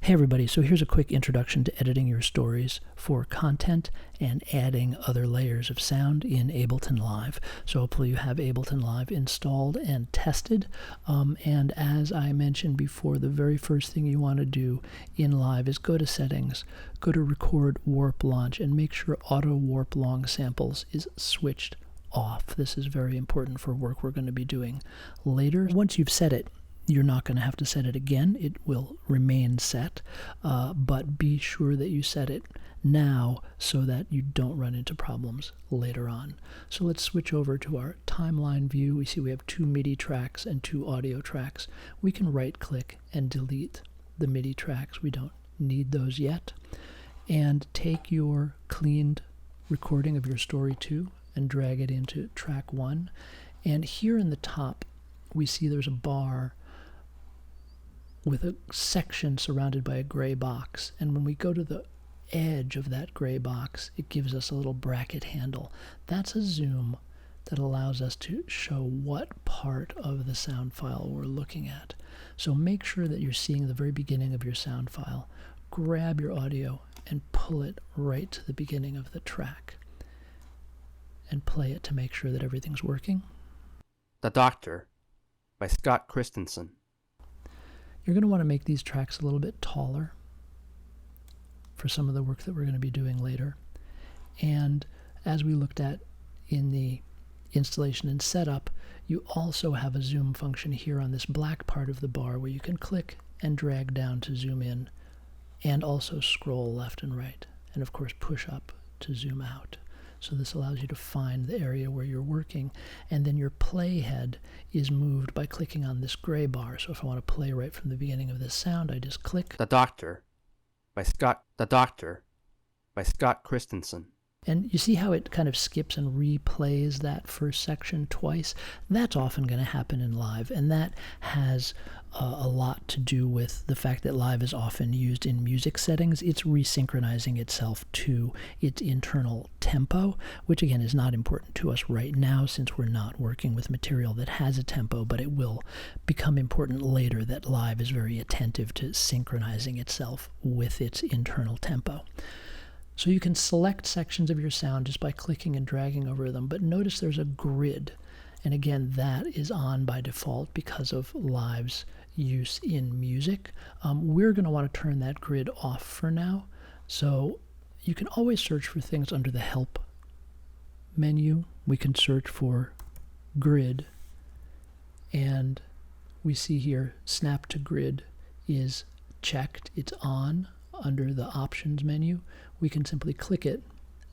Hey everybody, so here's a quick introduction to editing your stories for content and adding other layers of sound in Ableton Live. So hopefully you have Ableton Live installed and tested. And as I mentioned before, the very first thing you want to do in Live is go to Settings, go to Record Warp Launch, and make sure Auto Warp Long Samples is switched off. This is very important for work we're going to be doing later. Once you've set it, you're not going to have to set it again. It will remain set, but be sure that you set it now so that you don't run into problems later on. So let's switch over to our timeline view. We see we have 2 MIDI tracks and 2 audio tracks. We can right-click and delete the MIDI tracks. We don't need those yet. And take your cleaned recording of your story 2 and drag it into track 1. And here in the top, we see there's a bar with a section surrounded by a gray box. And when we go to the edge of that gray box, it gives us a little bracket handle. That's a zoom that allows us to show what part of the sound file we're looking at. So make sure that you're seeing the very beginning of your sound file. Grab your audio and pull it right to the beginning of the track. And play it to make sure that everything's working. The Doctor by Scott Christensen. You're going to want to make these tracks a little bit taller for some of the work that we're going to be doing later. And as we looked at in the installation and setup, you also have a zoom function here on this black part of the bar where you can click and drag down to zoom in and also scroll left and right. And of course push up to zoom out. So this allows you to find the area where you're working, and then your playhead is moved by clicking on this gray bar. So if I want to play right from the beginning of this sound, I just click. The Doctor by Scott Christensen. And you see how it kind of skips and replays that first section twice? That's often going to happen in Live, and that has a lot to do with the fact that Live is often used in music settings. It's resynchronizing itself to its internal tempo, which again is not important to us right now since we're not working with material that has a tempo, but it will become important later that Live is very attentive to synchronizing itself with its internal tempo. So you can select sections of your sound just by clicking and dragging over them, but notice there's a grid. And again, that is on by default because of Live's use in music. We're going to want to turn that grid off for now. So you can always search for things under the Help menu. We can search for grid, and we see here Snap to Grid is checked. It's on under the Options menu. We can simply click it,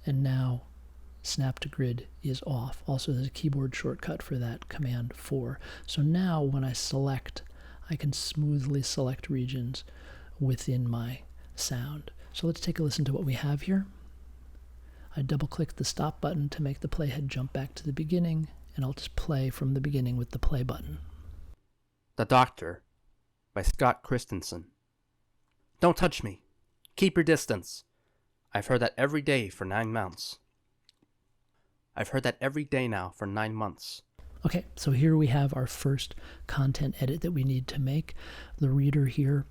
and now Snap to Grid is off. Also, there's a keyboard shortcut for that, Command 4. So now when I select, I can smoothly select regions within my sound. So let's take a listen to what we have here. I double-click the stop button to make the playhead jump back to the beginning, and I'll just play from the beginning with the play button. The Doctor by Scott Christensen. Don't touch me. Keep your distance. I've heard that every day for 9 months. I've heard that every day now for 9 months. Okay, so here we have our first content edit that we need to make. The reader here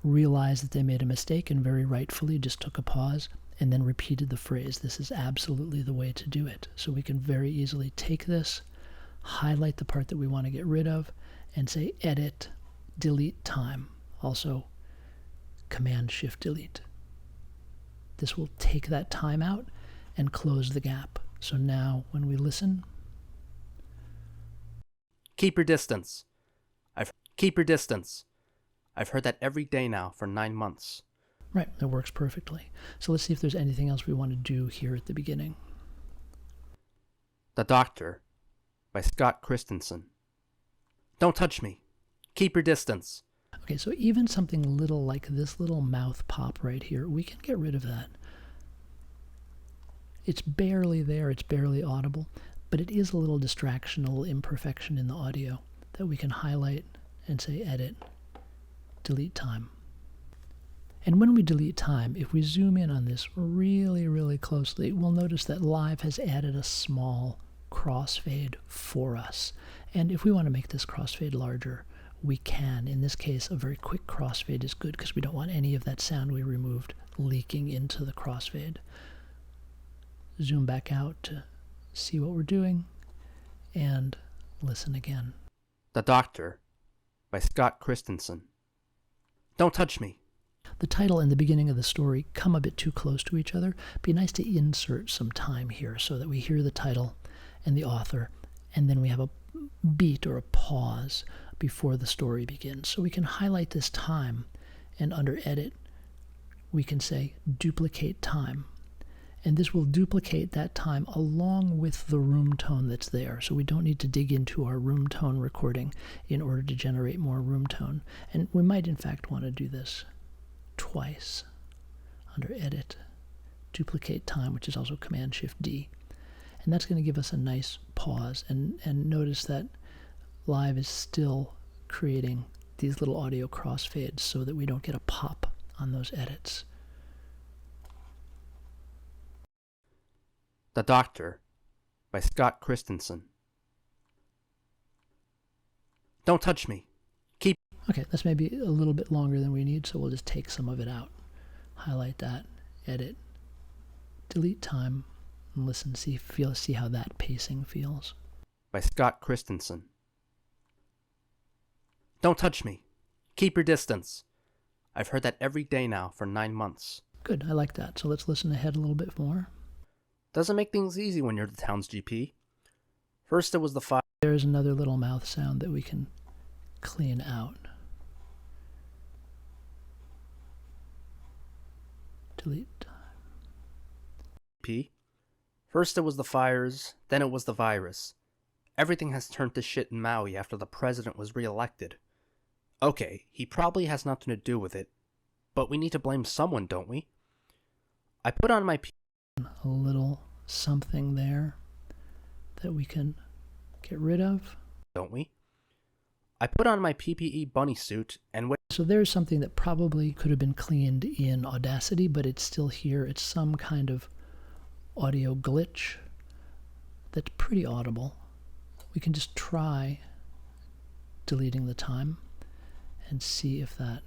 realized that they made a mistake and very rightfully just took a pause and then repeated the phrase. This is absolutely the way to do it. So we can very easily take this, highlight the part that we want to get rid of, and say Edit, Delete Time. Also, Command-Shift-Delete. This will take that time out and close the gap. So now when we listen, keep your distance. Keep your distance. I've heard that every day now for 9 months. Right, that works perfectly. So let's see if there's anything else we want to do here at the beginning. The Doctor by Scott Christensen. Don't touch me. Keep your distance. Okay, so even something little like this little mouth pop right here, we can get rid of that. It's barely there, it's barely audible, but it is a little distraction, a little imperfection in the audio that we can highlight and say Edit, Delete Time. And when we delete time, if we zoom in on this really, really closely, we'll notice that Live has added a small crossfade for us. And if we want to make this crossfade larger, we can. In this case, a very quick crossfade is good because we don't want any of that sound we removed leaking into the crossfade. Zoom back out to see what we're doing and listen again. The Doctor by Scott Christensen. Don't touch me. The title and the beginning of the story come a bit too close to each other. It'd be nice to insert some time here so that we hear the title and the author, and then we have a beat or a pause before the story begins. So we can highlight this time, and under Edit, we can say Duplicate Time. And this will duplicate that time along with the room tone that's there. So we don't need to dig into our room tone recording in order to generate more room tone. And we might in fact want to do this twice under Edit, Duplicate Time, which is also Command-Shift-D. And that's going to give us a nice pause. And notice that Live is still creating these little audio crossfades so that we don't get a pop on those edits. The Doctor by Scott Christensen. Don't touch me. Okay, that's maybe a little bit longer than we need, so we'll just take some of it out. Highlight that, edit, delete time, and listen, see how that pacing feels. By Scott Christensen. Don't touch me. Keep your distance. I've heard that every day now for 9 months. Good, I like that. So let's listen ahead a little bit more. Doesn't make things easy when you're the town's GP. First it was the fire. There's another little mouth sound that we can clean out. Delete time. GP. First it was the fires, then it was the virus. Everything has turned to shit in Maui after the president was re-elected. Okay, he probably has nothing to do with it, but we need to blame someone, don't we? I put on my a little something there that we can get rid of. Don't we? I put on my PPE bunny suit and wait. So there's something that probably could have been cleaned in Audacity, but it's still here. It's some kind of audio glitch that's pretty audible. We can just try deleting the time and see if that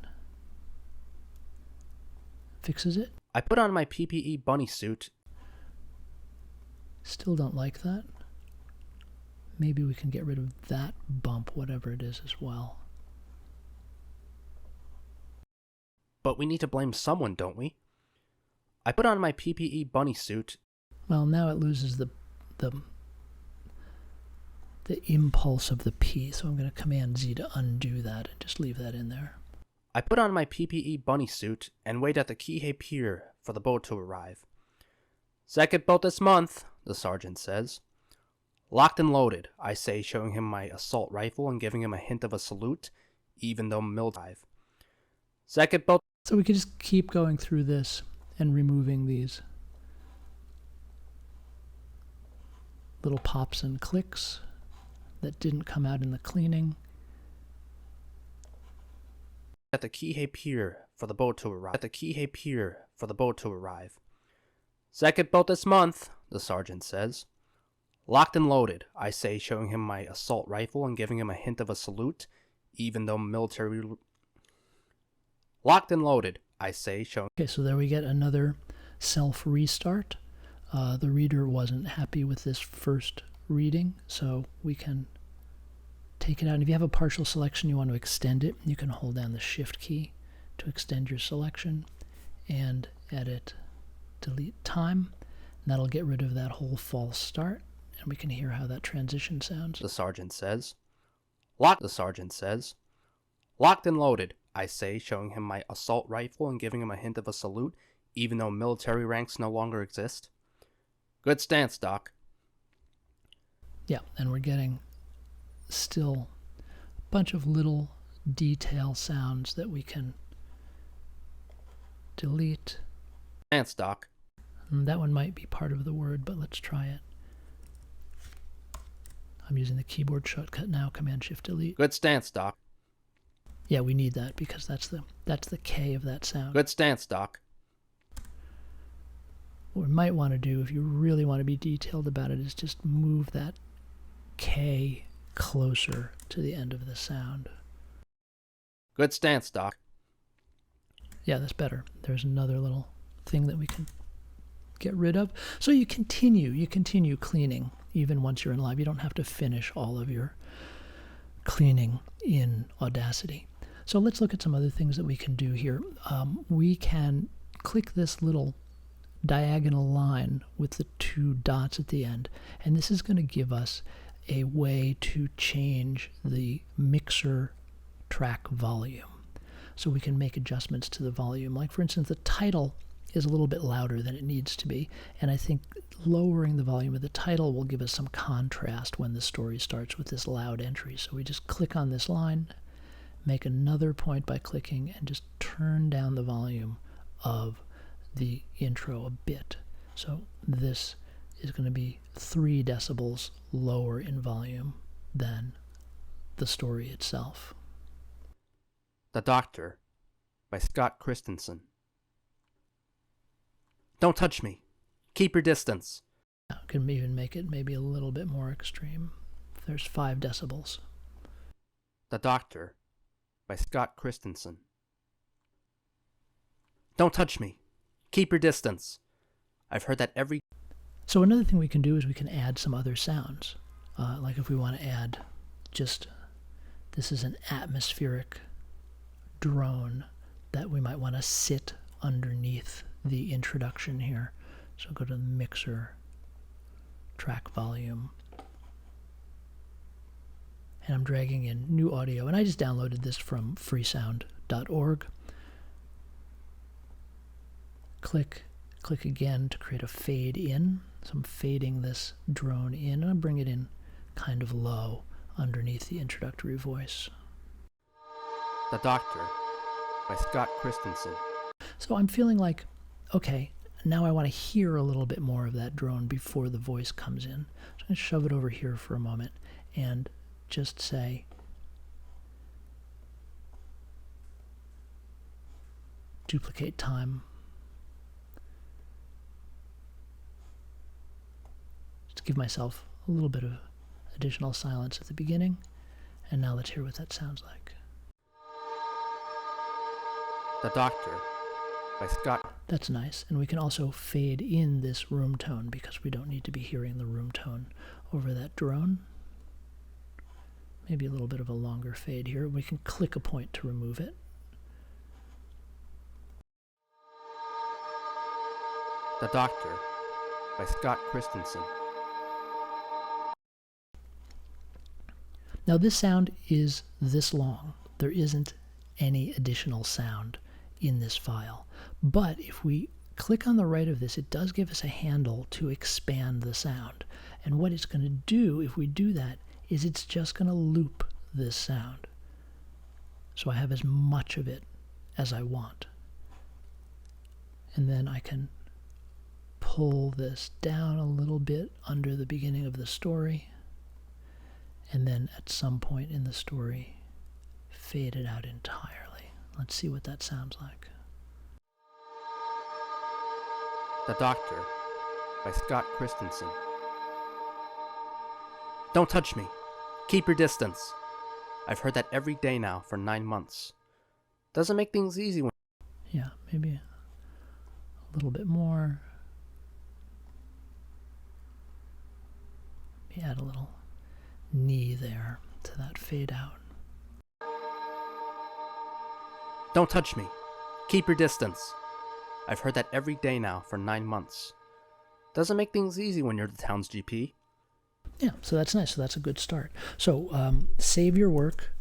fixes it. I put on my PPE bunny suit. Still don't like that. Maybe we can get rid of that bump, whatever it is, as well. But we need to blame someone, don't we? I put on my PPE bunny suit. Well, now it loses the impulse of the P, so I'm going to Command Z to undo that and just leave that in there. I put on my PPE bunny suit and wait at the Kihei Pier for the boat to arrive. Second boat this month, the sergeant says. Locked and loaded, I say, showing him my assault rifle and giving him a hint of a salute, even though military. Second boat. So we could just keep going through this and removing these little pops and clicks that didn't come out in the cleaning. At the Kihei Pier for the boat to arrive. At the Kihei Pier for the boat to arrive. Second boat this month, the sergeant says. Locked and loaded, I say, showing him my assault rifle and giving him a hint of a salute, even though military. Locked and loaded, I say, showing. Okay, so there we get another self-restart. The reader wasn't happy with this first reading, so we can take it out. And if you have a partial selection, you want to extend it, you can hold down the Shift key to extend your selection and edit, delete time. And that'll get rid of that whole false start, and we can hear how that transition sounds. The sergeant says. The sergeant says. Locked and loaded, I say, showing him my assault rifle and giving him a hint of a salute, even though military ranks no longer exist. Good stance, Doc. Yeah, and we're getting still a bunch of little detail sounds that we can delete. Stance, Doc. And that one might be part of the word, but let's try it. I'm using the keyboard shortcut now, Command-Shift-Delete. Good stance, Doc. Yeah, we need that because that's the K of that sound. Good stance, Doc. What we might want to do, if you really want to be detailed about it, is just move that K closer to the end of the sound. Good stance, Doc. Yeah, that's better. There's another little thing that we can get rid of. So you continue cleaning even once you're in live. You don't have to finish all of your cleaning in Audacity. So let's look at some other things that we can do here. We can click this little diagonal line with the 2 dots at the end, and this is going to give us a way to change the mixer track volume. So we can make adjustments to the volume. Like, for instance, the title is a little bit louder than it needs to be, and I think lowering the volume of the title will give us some contrast when the story starts with this loud entry. So we just click on this line, make another point by clicking, and just turn down the volume of the intro a bit. So this is going to be 3 decibels lower in volume than the story itself. The Doctor by Scott Christensen. Don't touch me. Keep your distance. I can even make it maybe a little bit more extreme. There's 5 decibels. The Doctor by Scott Christensen. Don't touch me. Keep your distance. I've heard that every... So another thing we can do is we can add some other sounds. Like if we want to add just, this is an atmospheric drone that we might want to sit underneath the introduction here. So go to the mixer, track volume, and I'm dragging in new audio, and I just downloaded this from freesound.org. Click again to create a fade in. So I'm fading this drone in, and I'll bring it in kind of low underneath the introductory voice. The Doctor by Scott Christensen. So I'm feeling like, okay, now I want to hear a little bit more of that drone before the voice comes in. So I'm going to shove it over here for a moment and just say, duplicate time. Just give myself a little bit of additional silence at the beginning. And now let's hear what that sounds like. The Doctor by Scott. That's nice. And we can also fade in this room tone because we don't need to be hearing the room tone over that drone. Maybe a little bit of a longer fade here. We can click a point to remove it. The Doctor by Scott Christensen. Now this sound is this long. There isn't any additional sound in this file. But if we click on the right of this, it does give us a handle to expand the sound. And what it's going to do if we do that is it's just going to loop this sound. So I have as much of it as I want. And then I can pull this down a little bit under the beginning of the story. And then at some point in the story, fade it out entirely. Let's see what that sounds like. The Doctor by Scott Christensen. Don't touch me. Keep your distance. I've heard that every day now for 9 months. Doesn't make things easy when... Yeah, maybe a little bit more. Maybe add a little knee there to that fade out. Don't touch me. Keep your distance. I've heard that every day now for 9 months. Doesn't make things easy when you're the town's GP. Yeah, so that's nice. So that's a good start. So save your work.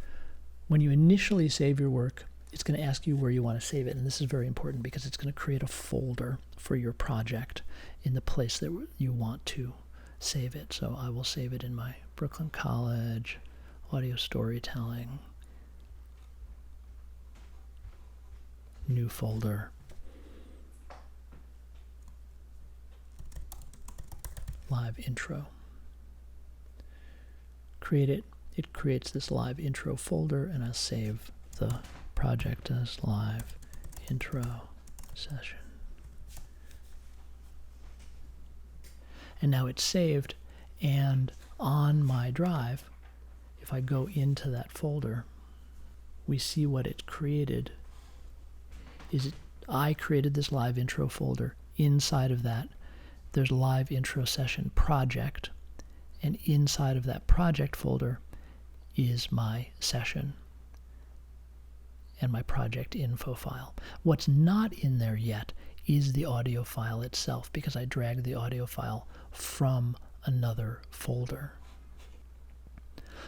When you initially save your work, it's going to ask you where you want to save it. And this is very important because it's going to create a folder for your project in the place that you want to save it. So I will save it in my Brooklyn College audio storytelling new folder. Live intro. Create it. It creates this live intro folder, and I'll save the project as live intro session. And now it's saved, and on my drive, if I go into that folder we see what it created is I created this live intro folder. Inside of that, there's live intro session project, and inside of that project folder is my session and my project info file. What's not in there yet is the audio file itself, because I dragged the audio file from another folder.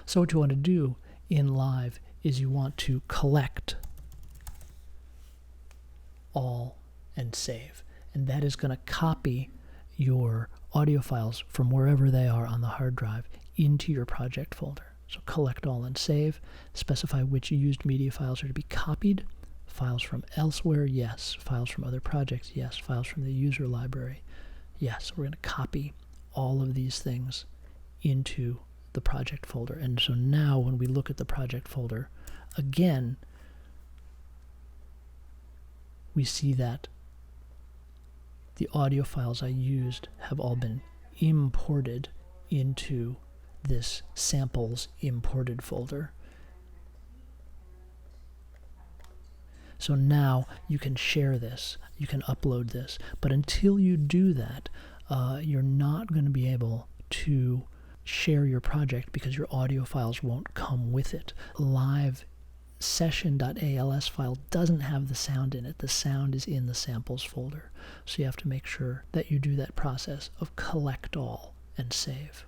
So what you want to do in Live is you want to collect all and save. And that is going to copy your audio files from wherever they are on the hard drive into your project folder. So collect all and save. Specify which used media files are to be copied. Files from elsewhere, yes. Files from other projects, yes. Files from the user library, yes. We're going to copy all of these things into the project folder. And so now when we look at the project folder, again, we see that the audio files I used have all been imported into this samples imported folder. So now you can share this, you can upload this, but until you do that, you're not going to be able to share your project because your audio files won't come with it. Live session.als file doesn't have the sound in it. The sound is in the samples folder. So you have to make sure that you do that process of collect all and save.